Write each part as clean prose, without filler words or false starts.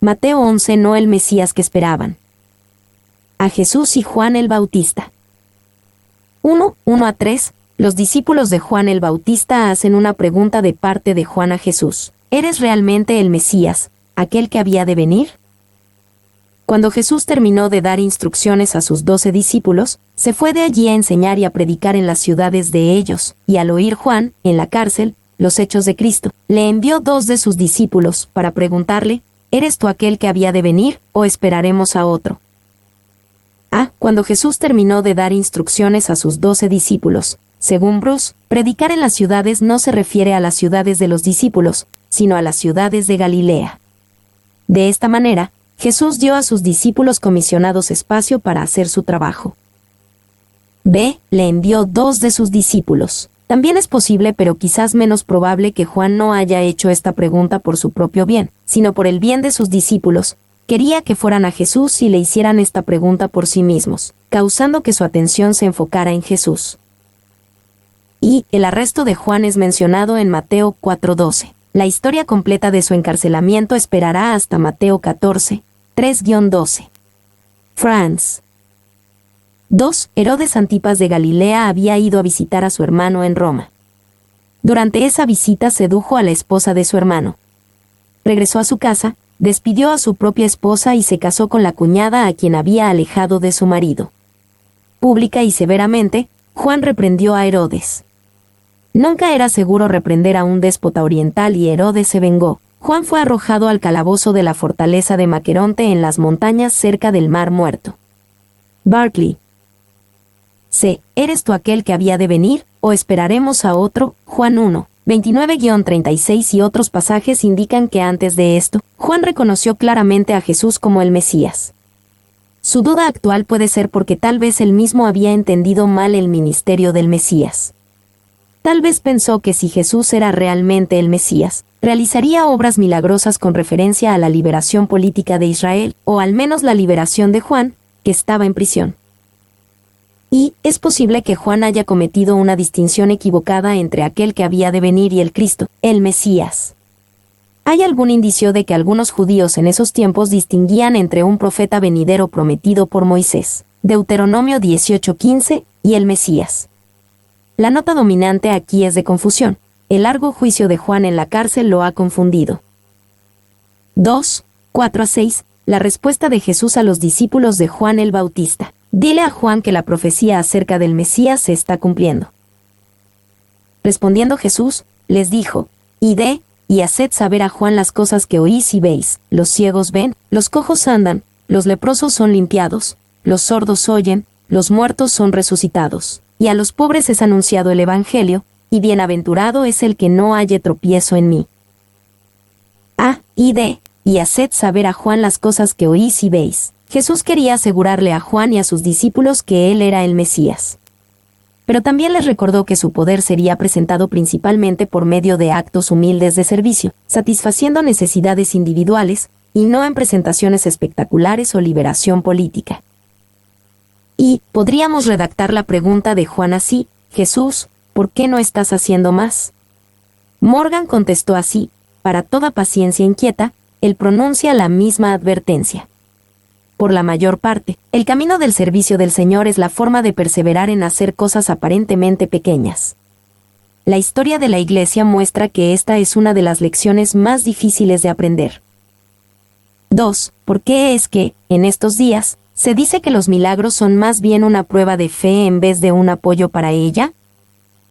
Mateo 11. No el Mesías que esperaban. A Jesús y Juan el Bautista. 1:1-3. Los discípulos de Juan el Bautista hacen una pregunta de parte de Juan a Jesús. ¿Eres realmente el Mesías, aquel que había de venir? Cuando Jesús terminó de dar instrucciones a sus 12 discípulos, se fue de allí a enseñar y a predicar en las ciudades de ellos, y al oír Juan, en la cárcel, los hechos de Cristo, le envió 2 de sus discípulos para preguntarle, ¿eres tú aquel que había de venir, o esperaremos a otro? Cuando Jesús terminó de dar instrucciones a sus 12 discípulos, según Bruce, predicar en las ciudades no se refiere a las ciudades de los discípulos, sino a las ciudades de Galilea. De esta manera, Jesús dio a sus discípulos comisionados espacio para hacer su trabajo. B. Le envió 2 de sus discípulos. También es posible, pero quizás menos probable, que Juan no haya hecho esta pregunta por su propio bien, sino por el bien de sus discípulos. Quería que fueran a Jesús y le hicieran esta pregunta por sí mismos, causando que su atención se enfocara en Jesús. Y el arresto de Juan es mencionado en Mateo 4:12. La historia completa de su encarcelamiento esperará hasta Mateo 14, 3-12. France. 2. Herodes Antipas de Galilea había ido a visitar a su hermano en Roma. Durante esa visita sedujo a la esposa de su hermano. Regresó a su casa, despidió a su propia esposa y se casó con la cuñada a quien había alejado de su marido. Pública y severamente, Juan reprendió a Herodes. Nunca era seguro reprender a un déspota oriental y Herodes se vengó. Juan fue arrojado al calabozo de la fortaleza de Maqueronte en las montañas cerca del Mar Muerto. Barclay. C. ¿Eres tú aquel que había de venir, o esperaremos a otro? Juan 1. 29-36 y otros pasajes indican que antes de esto, Juan reconoció claramente a Jesús como el Mesías. Su duda actual puede ser porque tal vez él mismo había entendido mal el ministerio del Mesías. Tal vez pensó que si Jesús era realmente el Mesías, realizaría obras milagrosas con referencia a la liberación política de Israel, o al menos la liberación de Juan, que estaba en prisión. Y es posible que Juan haya cometido una distinción equivocada entre aquel que había de venir y el Cristo, el Mesías. Hay algún indicio de que algunos judíos en esos tiempos distinguían entre un profeta venidero prometido por Moisés, Deuteronomio 18:15, y el Mesías. La nota dominante aquí es de confusión. El largo juicio de Juan en la cárcel lo ha confundido. 2, 4-6. La respuesta de Jesús a los discípulos de Juan el Bautista. Dile a Juan que la profecía acerca del Mesías se está cumpliendo. Respondiendo Jesús, les dijo, Id, y haced saber a Juan las cosas que oís y veis. Los ciegos ven, los cojos andan, los leprosos son limpiados, los sordos oyen, los muertos son resucitados. Y a los pobres es anunciado el Evangelio, y bienaventurado es el que no halle tropiezo en mí. Id, y haced saber a Juan las cosas que oís y veis. Jesús quería asegurarle a Juan y a sus discípulos que él era el Mesías. Pero también les recordó que su poder sería presentado principalmente por medio de actos humildes de servicio, satisfaciendo necesidades individuales, y no en presentaciones espectaculares o liberación política. Y podríamos redactar la pregunta de Juan así: Jesús, ¿por qué no estás haciendo más? Morgan contestó así: para toda paciencia inquieta, él pronuncia la misma advertencia. Por la mayor parte, el camino del servicio del Señor es la forma de perseverar en hacer cosas aparentemente pequeñas. La historia de la Iglesia muestra que esta es una de las lecciones más difíciles de aprender. 2. ¿Por qué es que, en estos días, se dice que los milagros son más bien una prueba de fe en vez de un apoyo para ella?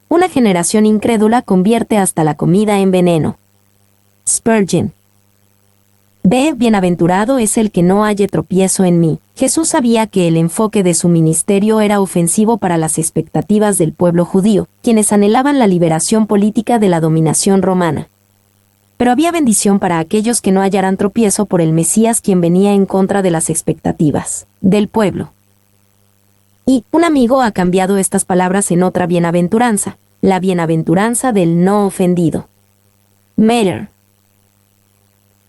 Una generación incrédula convierte hasta la comida en veneno. Spurgeon. B. Bienaventurado es el que no halle tropiezo en mí. Jesús sabía que el enfoque de su ministerio era ofensivo para las expectativas del pueblo judío, quienes anhelaban la liberación política de la dominación romana. Pero había bendición para aquellos que no hallaran tropiezo por el Mesías, quien venía en contra de las expectativas del pueblo. Y un amigo ha cambiado estas palabras en otra bienaventuranza, la bienaventuranza del no ofendido. Meyer.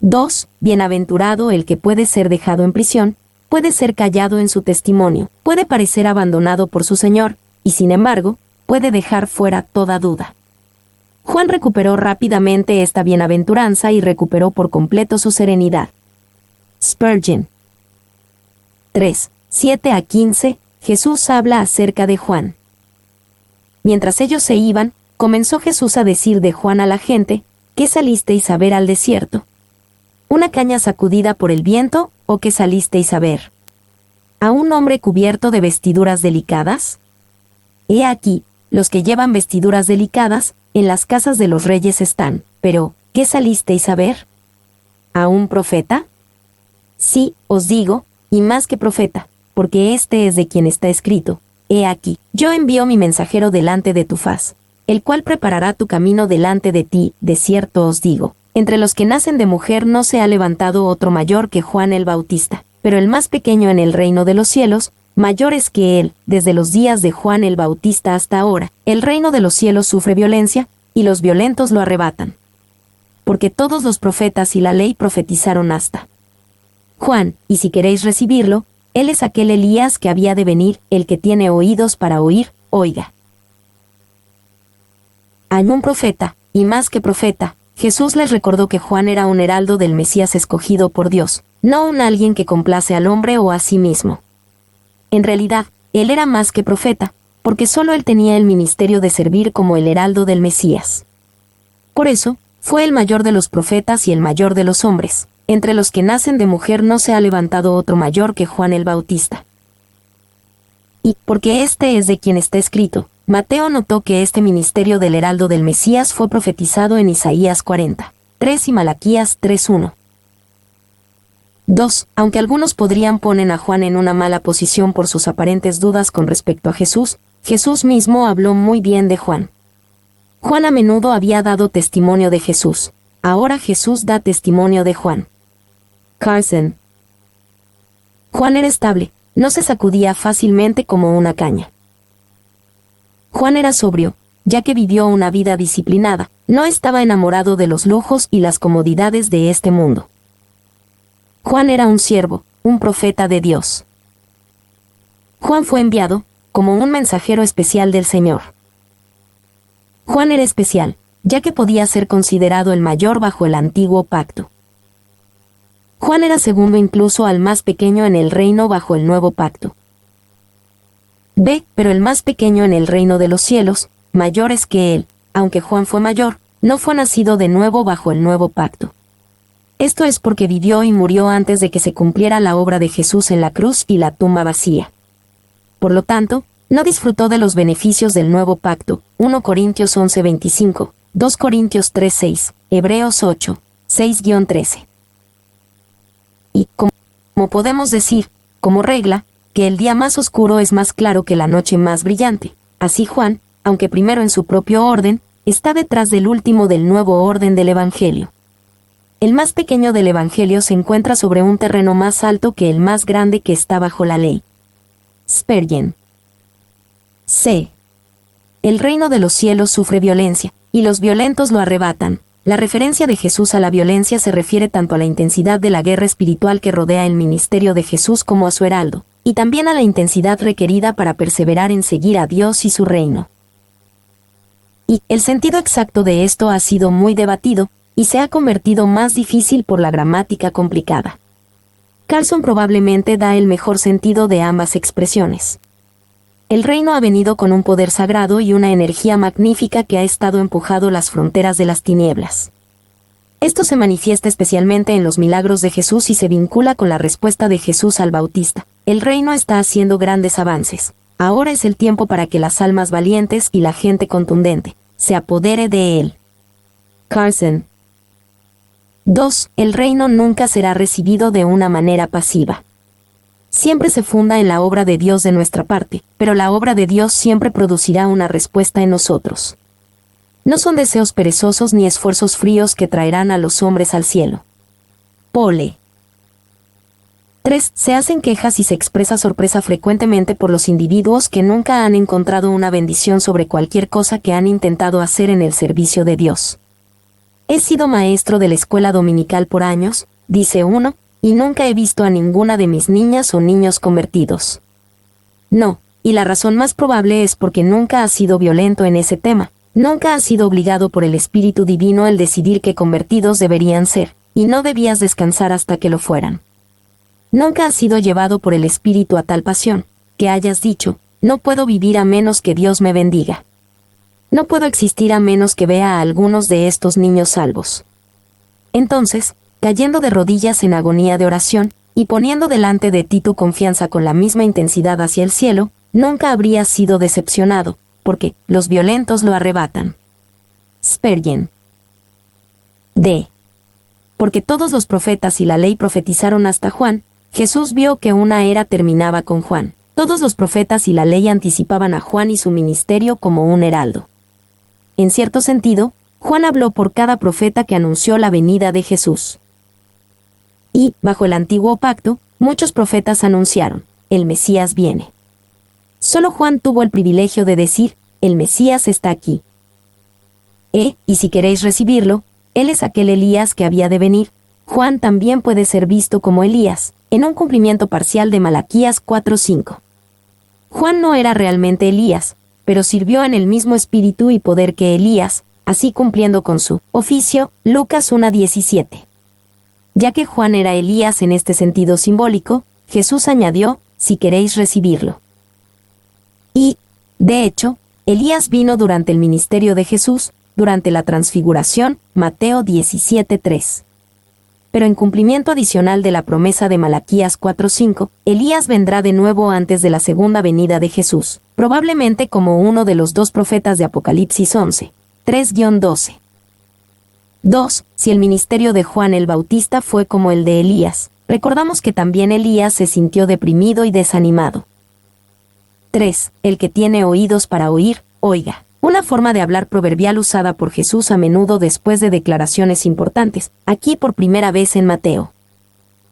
2. Bienaventurado el que puede ser dejado en prisión, puede ser callado en su testimonio, puede parecer abandonado por su Señor, y sin embargo, puede dejar fuera toda duda. Juan recuperó rápidamente esta bienaventuranza y recuperó por completo su serenidad. Spurgeon. 3. 7 a 15, Jesús habla acerca de Juan. Mientras ellos se iban, comenzó Jesús a decir de Juan a la gente: ¿qué salisteis a ver al desierto? ¿Una caña sacudida por el viento, o qué salisteis a ver? ¿A un hombre cubierto de vestiduras delicadas? He aquí, los que llevan vestiduras delicadas, en las casas de los reyes están. Pero, ¿qué salisteis a ver? ¿A un profeta? Sí, os digo, y más que profeta, porque este es de quien está escrito: He aquí, yo envío mi mensajero delante de tu faz, el cual preparará tu camino delante de ti. De cierto os digo, entre los que nacen de mujer no se ha levantado otro mayor que Juan el Bautista, pero el más pequeño en el reino de los cielos, mayor es que él. Desde los días de Juan el Bautista hasta ahora, el reino de los cielos sufre violencia, y los violentos lo arrebatan. Porque todos los profetas y la ley profetizaron hasta Juan, y si queréis recibirlo, él es aquel Elías que había de venir. El que tiene oídos para oír, oiga. A un profeta, y más que profeta, Jesús les recordó que Juan era un heraldo del Mesías escogido por Dios, no un alguien que complace al hombre o a sí mismo. En realidad, él era más que profeta, porque solo él tenía el ministerio de servir como el heraldo del Mesías. Por eso, fue el mayor de los profetas y el mayor de los hombres. Entre los que nacen de mujer no se ha levantado otro mayor que Juan el Bautista. Y, porque este es de quien está escrito, Mateo notó que este ministerio del heraldo del Mesías fue profetizado en Isaías 40, 3 y Malaquías 3:1. 2. Aunque algunos podrían poner a Juan en una mala posición por sus aparentes dudas con respecto a Jesús, Jesús mismo habló muy bien de Juan. Juan a menudo había dado testimonio de Jesús. Ahora Jesús da testimonio de Juan. Carson. Juan era estable, no se sacudía fácilmente como una caña. Juan era sobrio, ya que vivió una vida disciplinada, no estaba enamorado de los lujos y las comodidades de este mundo. Juan era un siervo, un profeta de Dios. Juan fue enviado, como un mensajero especial del Señor. Juan era especial, ya que podía ser considerado el mayor bajo el antiguo pacto. Juan era segundo incluso al más pequeño en el reino bajo el nuevo pacto. B. Pero el más pequeño en el reino de los cielos, mayor es que él. Aunque Juan fue mayor, no fue nacido de nuevo bajo el nuevo pacto. Esto es porque vivió y murió antes de que se cumpliera la obra de Jesús en la cruz y la tumba vacía. Por lo tanto, no disfrutó de los beneficios del nuevo pacto. 1 Corintios 11:25, 2 Corintios 3:6, Hebreos 8, 6-13. Y, como podemos decir, como regla, que el día más oscuro es más claro que la noche más brillante. Así Juan, aunque primero en su propio orden, está detrás del último del nuevo orden del Evangelio. El más pequeño del Evangelio se encuentra sobre un terreno más alto que el más grande que está bajo la ley. Spurgeon. C. El reino de los cielos sufre violencia, y los violentos lo arrebatan. La referencia de Jesús a la violencia se refiere tanto a la intensidad de la guerra espiritual que rodea el ministerio de Jesús como a su heraldo, y también a la intensidad requerida para perseverar en seguir a Dios y su reino. Y el sentido exacto de esto ha sido muy debatido, y se ha convertido más difícil por la gramática complicada. Carson probablemente da el mejor sentido de ambas expresiones. El reino ha venido con un poder sagrado y una energía magnífica que ha estado empujando las fronteras de las tinieblas. Esto se manifiesta especialmente en los milagros de Jesús y se vincula con la respuesta de Jesús al Bautista. El reino está haciendo grandes avances. Ahora es el tiempo para que las almas valientes y la gente contundente se apodere de él. Carson. 2. El reino nunca será recibido de una manera pasiva. Siempre se funda en la obra de Dios de nuestra parte, pero la obra de Dios siempre producirá una respuesta en nosotros. No son deseos perezosos ni esfuerzos fríos que traerán a los hombres al cielo. Pole. 3. Se hacen quejas y se expresa sorpresa frecuentemente por los individuos que nunca han encontrado una bendición sobre cualquier cosa que han intentado hacer en el servicio de Dios. He sido maestro de la escuela dominical por años, dice uno, y nunca he visto a ninguna de mis niñas o niños convertidos. No, y la razón más probable es porque nunca has sido violento en ese tema, nunca has sido obligado por el Espíritu Divino el decidir qué convertidos deberían ser, y no debías descansar hasta que lo fueran. Nunca has sido llevado por el Espíritu a tal pasión, que hayas dicho, no puedo vivir a menos que Dios me bendiga. No puedo existir a menos que vea a algunos de estos niños salvos. Entonces, cayendo de rodillas en agonía de oración, y poniendo delante de ti tu confianza con la misma intensidad hacia el cielo, nunca habrías sido decepcionado, porque los violentos lo arrebatan. Spurgeon. D. Porque todos los profetas y la ley profetizaron hasta Juan, Jesús vio que una era terminaba con Juan. Todos los profetas y la ley anticipaban a Juan y su ministerio como un heraldo. En cierto sentido, Juan habló por cada profeta que anunció la venida de Jesús. Y, bajo el antiguo pacto, muchos profetas anunciaron, el Mesías viene. Solo Juan tuvo el privilegio de decir, el Mesías está aquí. Y si queréis recibirlo, él es aquel Elías que había de venir. Juan también puede ser visto como Elías, en un cumplimiento parcial de Malaquías 4:5. Juan no era realmente Elías, pero sirvió en el mismo espíritu y poder que Elías, así cumpliendo con su oficio, Lucas 1:17. Ya que Juan era Elías en este sentido simbólico, Jesús añadió, si queréis recibirlo. Y, de hecho, Elías vino durante el ministerio de Jesús, durante la transfiguración, Mateo 17:3. Pero en cumplimiento adicional de la promesa de Malaquías 4:5, Elías vendrá de nuevo antes de la segunda venida de Jesús, probablemente como uno de los dos profetas de Apocalipsis 11, 3-12. 2. Si el ministerio de Juan el Bautista fue como el de Elías, recordamos que también Elías se sintió deprimido y desanimado. 3. El que tiene oídos para oír, oiga. Una forma de hablar proverbial usada por Jesús a menudo después de declaraciones importantes, aquí por primera vez en Mateo.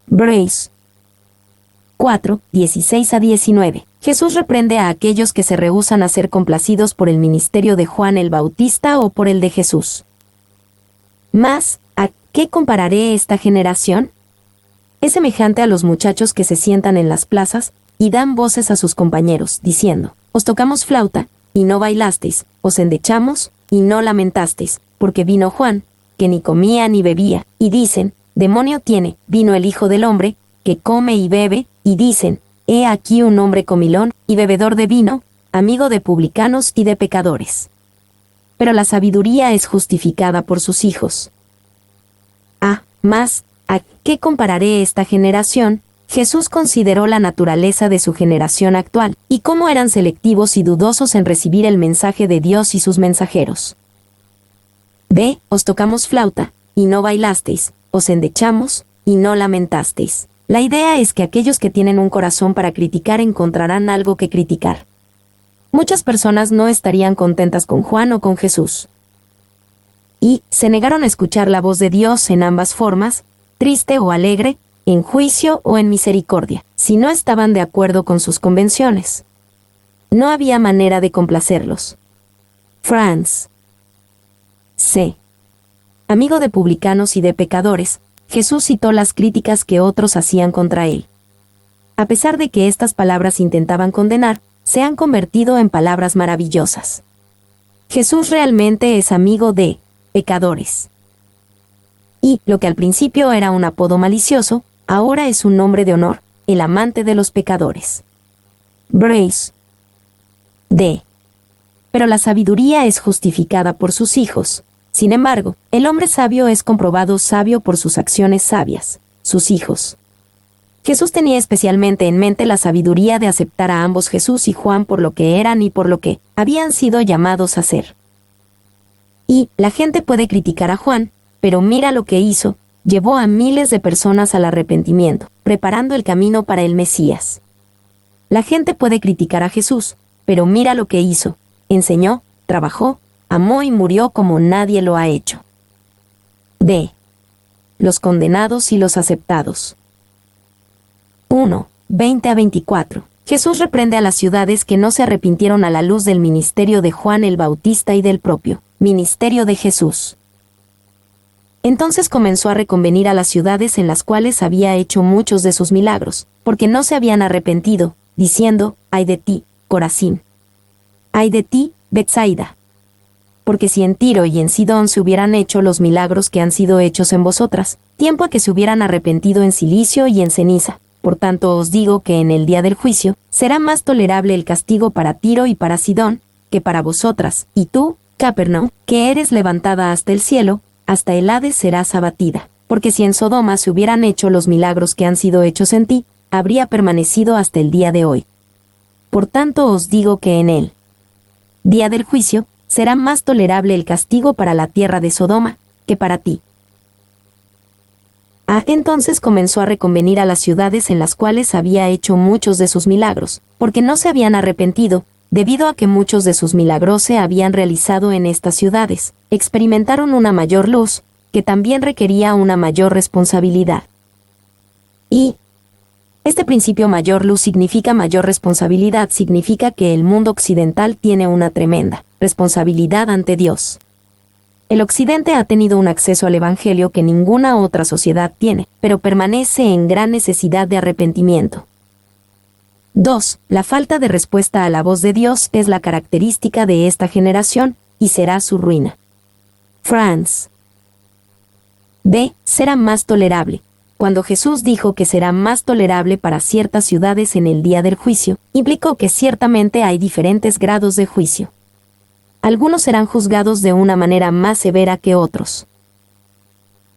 Brace 4:16-19. Jesús reprende a aquellos que se rehúsan a ser complacidos por el ministerio de Juan el Bautista o por el de Jesús. Mas, ¿a qué compararé esta generación? Es semejante a los muchachos que se sientan en las plazas y dan voces a sus compañeros, diciendo, os tocamos flauta, y no bailasteis, os endechamos, y no lamentasteis, porque vino Juan, que ni comía ni bebía, y dicen, demonio tiene, vino el Hijo del Hombre, que come y bebe, y dicen, he aquí un hombre comilón, y bebedor de vino, amigo de publicanos y de pecadores. Pero la sabiduría es justificada por sus hijos. Mas, ¿a qué compararé esta generación? Jesús consideró la naturaleza de su generación actual, y cómo eran selectivos y dudosos en recibir el mensaje de Dios y sus mensajeros. B. Os tocamos flauta, y no bailasteis, os endechamos, y no lamentasteis. La idea es que aquellos que tienen un corazón para criticar encontrarán algo que criticar. Muchas personas no estarían contentas con Juan o con Jesús. Y se negaron a escuchar la voz de Dios en ambas formas, triste o alegre, en juicio o en misericordia, si no estaban de acuerdo con sus convenciones. No había manera de complacerlos. Franz C. Amigo de publicanos y de pecadores, Jesús citó las críticas que otros hacían contra él. A pesar de que estas palabras intentaban condenar, se han convertido en palabras maravillosas. Jesús realmente es amigo de pecadores. Y, lo que al principio era un apodo malicioso, ahora es un nombre de honor, el amante de los pecadores. Brace D. Pero la sabiduría es justificada por sus hijos. Sin embargo, el hombre sabio es comprobado sabio por sus acciones sabias, sus hijos. Jesús tenía especialmente en mente la sabiduría de aceptar a ambos Jesús y Juan por lo que eran y por lo que habían sido llamados a ser. Y la gente puede criticar a Juan, pero mira lo que hizo, llevó a miles de personas al arrepentimiento, preparando el camino para el Mesías. La gente puede criticar a Jesús, pero mira lo que hizo, enseñó, trabajó, amó y murió como nadie lo ha hecho. D. Los condenados y los aceptados. 1:20-24. Jesús reprende a las ciudades que no se arrepintieron a la luz del ministerio de Juan el Bautista y del propio ministerio de Jesús. Entonces comenzó a reconvenir a las ciudades en las cuales había hecho muchos de sus milagros, porque no se habían arrepentido, diciendo, ay de ti, Corazín. Ay de ti, Betsaida. Porque si en Tiro y en Sidón se hubieran hecho los milagros que han sido hechos en vosotras, tiempo a que se hubieran arrepentido en cilicio y en ceniza, Por tanto os digo que en el día del juicio será más tolerable el castigo para Tiro y para Sidón, que para vosotras, y tú, Capernaum, que eres levantada hasta el cielo, hasta el Hades serás abatida. Porque si en Sodoma se hubieran hecho los milagros que han sido hechos en ti, habría permanecido hasta el día de hoy. Por tanto os digo que en el día del juicio será más tolerable el castigo para la tierra de Sodoma, que para ti. Entonces comenzó a reconvenir a las ciudades en las cuales había hecho muchos de sus milagros, porque no se habían arrepentido, debido a que muchos de sus milagros se habían realizado en estas ciudades. Experimentaron una mayor luz, que también requería una mayor responsabilidad. Y este principio mayor luz significa mayor responsabilidad, significa que el mundo occidental tiene una tremenda responsabilidad ante Dios. El Occidente ha tenido un acceso al Evangelio que ninguna otra sociedad tiene, pero permanece en gran necesidad de arrepentimiento. 2. La falta de respuesta a la voz de Dios es la característica de esta generación, y será su ruina. France. B. Será más tolerable. Cuando Jesús dijo que será más tolerable para ciertas ciudades en el día del juicio, implicó que ciertamente hay diferentes grados de juicio. Algunos serán juzgados de una manera más severa que otros.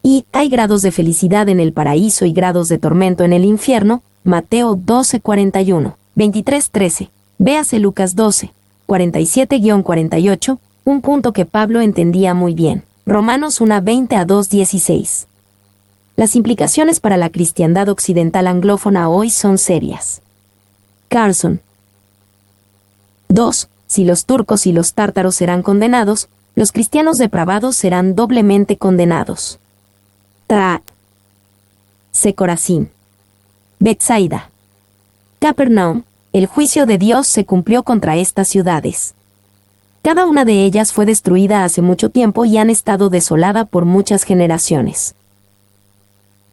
Y hay grados de felicidad en el paraíso y grados de tormento en el infierno. Mateo 12:41, 23:13. Véase Lucas 12, 47-48, un punto que Pablo entendía muy bien. Romanos 1:20-2:16. Las implicaciones para la cristiandad occidental anglófona hoy son serias. Carson. 2. Si los turcos y los tártaros serán condenados, los cristianos depravados serán doblemente condenados. Corazín. Betsaida. Capernaum, el juicio de Dios se cumplió contra estas ciudades. Cada una de ellas fue destruida hace mucho tiempo y han estado desolada por muchas generaciones.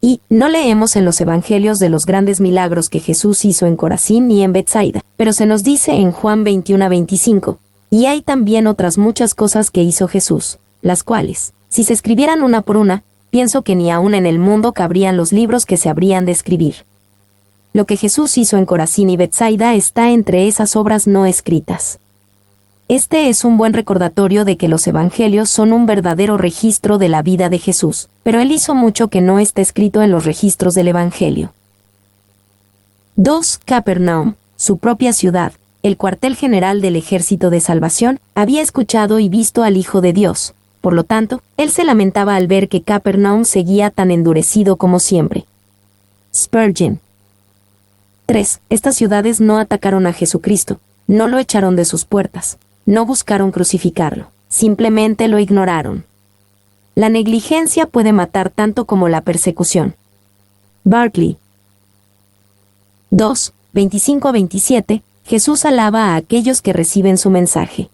Y no leemos en los evangelios de los grandes milagros que Jesús hizo en Corazín ni en Betsaida, pero se nos dice en Juan 21:25, y hay también otras muchas cosas que hizo Jesús, las cuales, si se escribieran una por una, pienso que ni aún en el mundo cabrían los libros que se habrían de escribir. Lo que Jesús hizo en Corazín y Betsaida está entre esas obras no escritas. Este es un buen recordatorio de que los evangelios son un verdadero registro de la vida de Jesús, pero él hizo mucho que no está escrito en los registros del evangelio. 2. Capernaum, su propia ciudad, el cuartel general del ejército de salvación, había escuchado y visto al Hijo de Dios. Por lo tanto, él se lamentaba al ver que Capernaum seguía tan endurecido como siempre. Spurgeon. 3. Estas ciudades no atacaron a Jesucristo, no lo echaron de sus puertas. No buscaron crucificarlo, simplemente lo ignoraron. La negligencia puede matar tanto como la persecución. Barclay. 2, 25-27, Jesús alaba a aquellos que reciben su mensaje.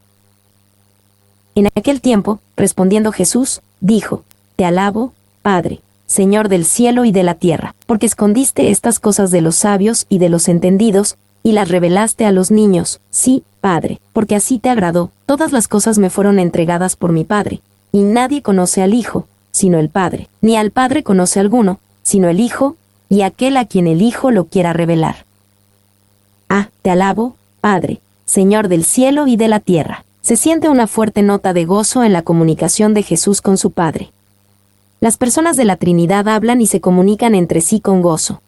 En aquel tiempo, respondiendo Jesús, dijo, Te alabo, Padre, Señor del cielo y de la tierra, porque escondiste estas cosas de los sabios y de los entendidos, y las revelaste a los niños. Sí, Padre, porque así te agradó. Todas las cosas me fueron entregadas por mi Padre, y nadie conoce al Hijo, sino el Padre, ni al Padre conoce alguno, sino el Hijo, y aquel a quien el Hijo lo quiera revelar. Te alabo, Padre, Señor del cielo y de la tierra. Se siente una fuerte nota de gozo en la comunicación de Jesús con su Padre. Las personas de la Trinidad hablan y se comunican entre sí con gozo.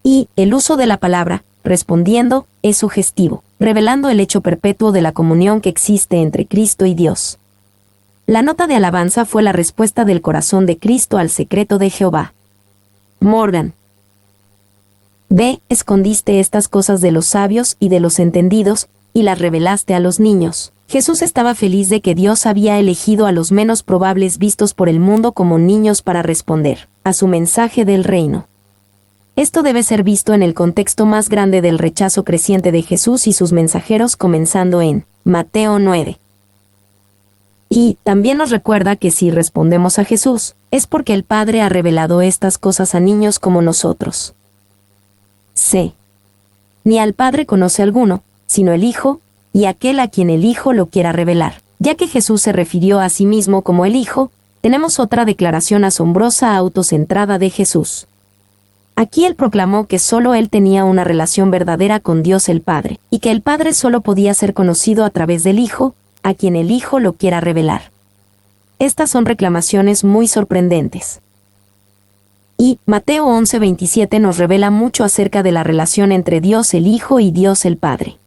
Y el uso de la palabra, respondiendo, es sugestivo, revelando el hecho perpetuo de la comunión que existe entre Cristo y Dios. La nota de alabanza fue la respuesta del corazón de Cristo al secreto de Jehová. Morgan. B. Escondiste estas cosas de los sabios y de los entendidos, y las revelaste a los niños. Jesús estaba feliz de que Dios había elegido a los menos probables vistos por el mundo como niños para responder a su mensaje del reino. Esto debe ser visto en el contexto más grande del rechazo creciente de Jesús y sus mensajeros, comenzando en Mateo 9. Y también nos recuerda que si respondemos a Jesús, es porque el Padre ha revelado estas cosas a niños como nosotros. C. Ni al Padre conoce alguno, sino el Hijo, y aquel a quien el Hijo lo quiera revelar. Ya que Jesús se refirió a sí mismo como el Hijo, tenemos otra declaración asombrosa autocentrada de Jesús. Aquí él proclamó que solo él tenía una relación verdadera con Dios el Padre, y que el Padre solo podía ser conocido a través del Hijo, a quien el Hijo lo quiera revelar. Estas son reclamaciones muy sorprendentes. Y Mateo 11:27 nos revela mucho acerca de la relación entre Dios el Hijo y Dios el Padre.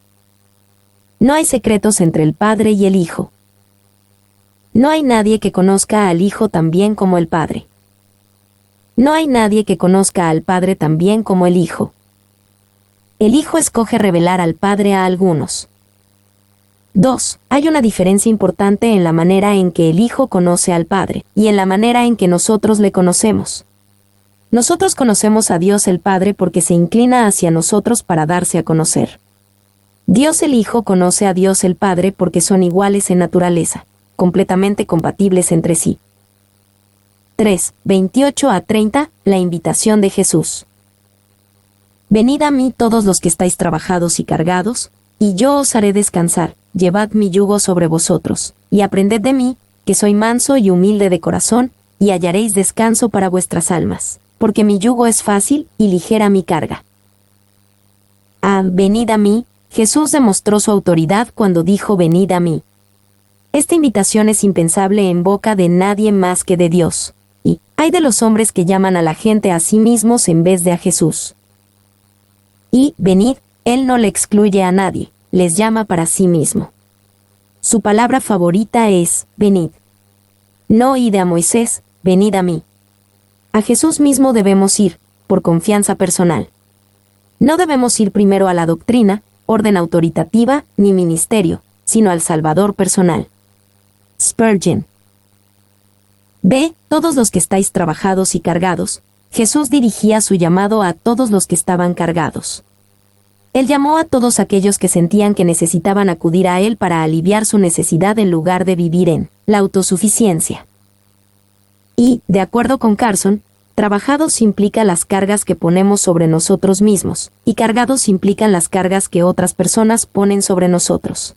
No hay secretos entre el Padre y el Hijo. No hay nadie que conozca al Hijo tan bien como el Padre. No hay nadie que conozca al Padre tan bien como el Hijo. El Hijo escoge revelar al Padre a algunos. 2. Hay una diferencia importante en la manera en que el Hijo conoce al Padre, y en la manera en que nosotros le conocemos. Nosotros conocemos a Dios el Padre porque se inclina hacia nosotros para darse a conocer. Dios el Hijo conoce a Dios el Padre porque son iguales en naturaleza, completamente compatibles entre sí. 3. 28 a 30. La invitación de Jesús. Venid a mí todos los que estáis trabajados y cargados, y yo os haré descansar. Llevad mi yugo sobre vosotros, y aprended de mí, que soy manso y humilde de corazón, y hallaréis descanso para vuestras almas, porque mi yugo es fácil y ligera mi carga. Venid a mí. Jesús demostró su autoridad cuando dijo venid a mí. Esta invitación es impensable en boca de nadie más que de Dios. Y hay de los hombres que llaman a la gente a sí mismos en vez de a Jesús. Y venid, Él no le excluye a nadie, les llama para sí mismo. Su palabra favorita es venid. No id a Moisés, venid a mí. A Jesús mismo debemos ir, por confianza personal. No debemos ir primero a la doctrina, orden autoritativa, ni ministerio, sino al Salvador personal. Spurgeon. B. Todos los que estáis trabajados y cargados. Jesús dirigía su llamado a todos los que estaban cargados. Él llamó a todos aquellos que sentían que necesitaban acudir a Él para aliviar su necesidad en lugar de vivir en la autosuficiencia. Y, de acuerdo con Carson, trabajados implica las cargas que ponemos sobre nosotros mismos, y cargados implican las cargas que otras personas ponen sobre nosotros.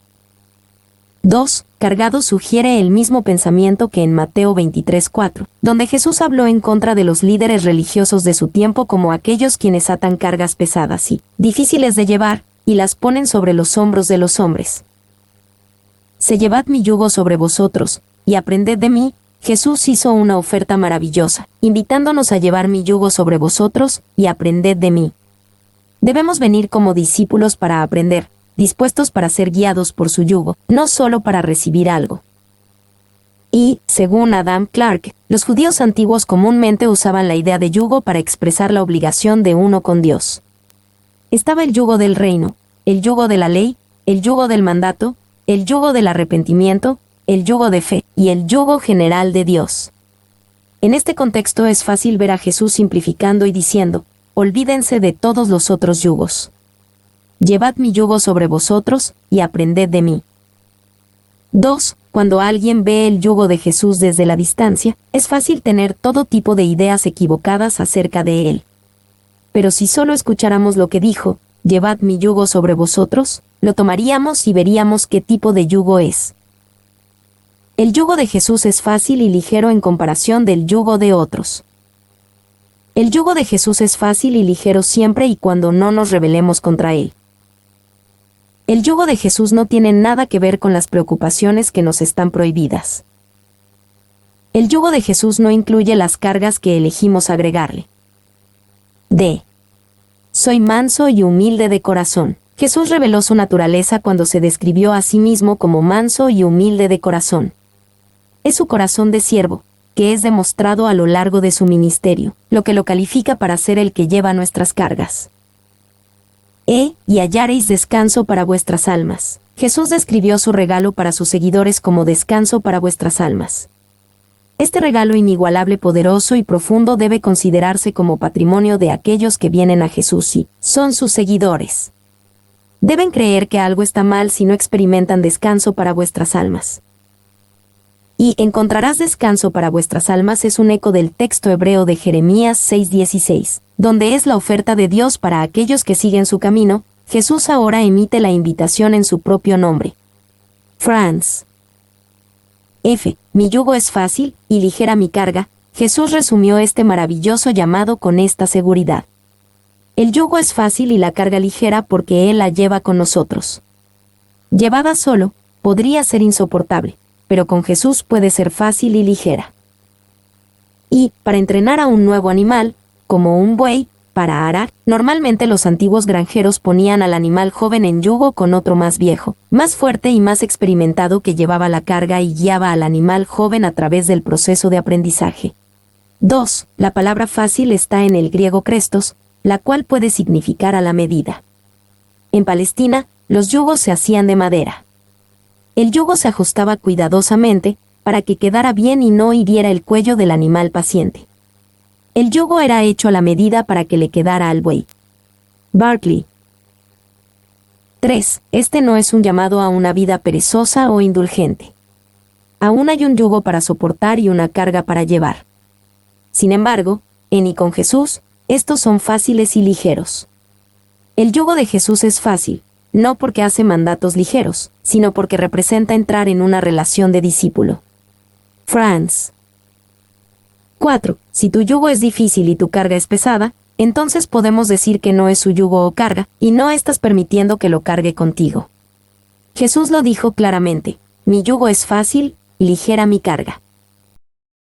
2. Cargados sugiere el mismo pensamiento que en Mateo 23:4, donde Jesús habló en contra de los líderes religiosos de su tiempo como aquellos quienes atan cargas pesadas y difíciles de llevar, y las ponen sobre los hombros de los hombres. Llevad mi yugo sobre vosotros, y aprended de mí. Jesús hizo una oferta maravillosa, invitándonos a llevar mi yugo sobre vosotros, y aprended de mí. Debemos venir como discípulos para aprender, dispuestos para ser guiados por su yugo, no solo para recibir algo. Y, según Adam Clarke, los judíos antiguos comúnmente usaban la idea de yugo para expresar la obligación de uno con Dios. Estaba el yugo del reino, el yugo de la ley, el yugo del mandato, el yugo del arrepentimiento, el yugo de fe, y el yugo general de Dios. En este contexto es fácil ver a Jesús simplificando y diciendo, olvídense de todos los otros yugos. Llevad mi yugo sobre vosotros, y aprended de mí. 2. Cuando alguien ve el yugo de Jesús desde la distancia, es fácil tener todo tipo de ideas equivocadas acerca de él. Pero si solo escucháramos lo que dijo, llevad mi yugo sobre vosotros, lo tomaríamos y veríamos qué tipo de yugo es. El yugo de Jesús es fácil y ligero en comparación del yugo de otros. El yugo de Jesús es fácil y ligero siempre y cuando no nos rebelemos contra él. El yugo de Jesús no tiene nada que ver con las preocupaciones que nos están prohibidas. El yugo de Jesús no incluye las cargas que elegimos agregarle. D. Soy manso y humilde de corazón. Jesús reveló su naturaleza cuando se describió a sí mismo como manso y humilde de corazón. Es su corazón de siervo, que es demostrado a lo largo de su ministerio, lo que lo califica para ser el que lleva nuestras cargas. Y hallaréis descanso para vuestras almas. Jesús describió su regalo para sus seguidores como descanso para vuestras almas. Este regalo inigualable, poderoso y profundo debe considerarse como patrimonio de aquellos que vienen a Jesús y son sus seguidores. Deben creer que algo está mal si no experimentan descanso para vuestras almas. Y encontrarás descanso para vuestras almas es un eco del texto hebreo de Jeremías 6:16, donde es la oferta de Dios para aquellos que siguen su camino. Jesús ahora emite la invitación en su propio nombre. Franz F. Mi yugo es fácil y ligera mi carga. Jesús resumió este maravilloso llamado con esta seguridad. El yugo es fácil y la carga ligera porque Él la lleva con nosotros. Llevada solo, podría ser insoportable, pero con Jesús puede ser fácil y ligera. Y, para entrenar a un nuevo animal, como un buey, para arar, normalmente los antiguos granjeros ponían al animal joven en yugo con otro más viejo, más fuerte y más experimentado que llevaba la carga y guiaba al animal joven a través del proceso de aprendizaje. 2. La palabra fácil está en el griego krestos, la cual puede significar a la medida. En Palestina, los yugos se hacían de madera. El yugo se ajustaba cuidadosamente para que quedara bien y no hiriera el cuello del animal paciente. El yugo era hecho a la medida para que le quedara al buey. Barclay. 3. Este no es un llamado a una vida perezosa o indulgente. Aún hay un yugo para soportar y una carga para llevar. Sin embargo, en y con Jesús, estos son fáciles y ligeros. El yugo de Jesús es fácil, no porque hace mandatos ligeros, sino porque representa entrar en una relación de discípulo. Franz. 4. Si tu yugo es difícil y tu carga es pesada, entonces podemos decir que no es su yugo o carga, y no estás permitiendo que lo cargue contigo. Jesús lo dijo claramente: mi yugo es fácil y ligera mi carga.